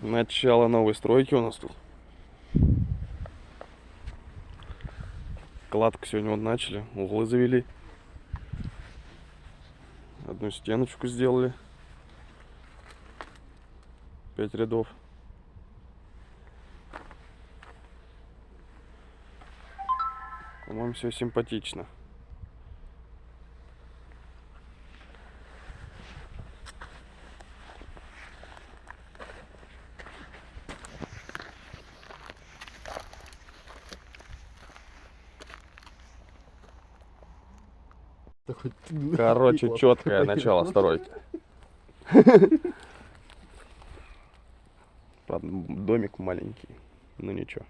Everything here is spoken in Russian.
Начало новой стройки у нас тут. Кладку сегодня вот начали, углы завели. Одну стеночку сделали. 5 рядов. По-моему, все симпатично. Короче, четкое начало стройки. Правда, домик маленький, но ничего.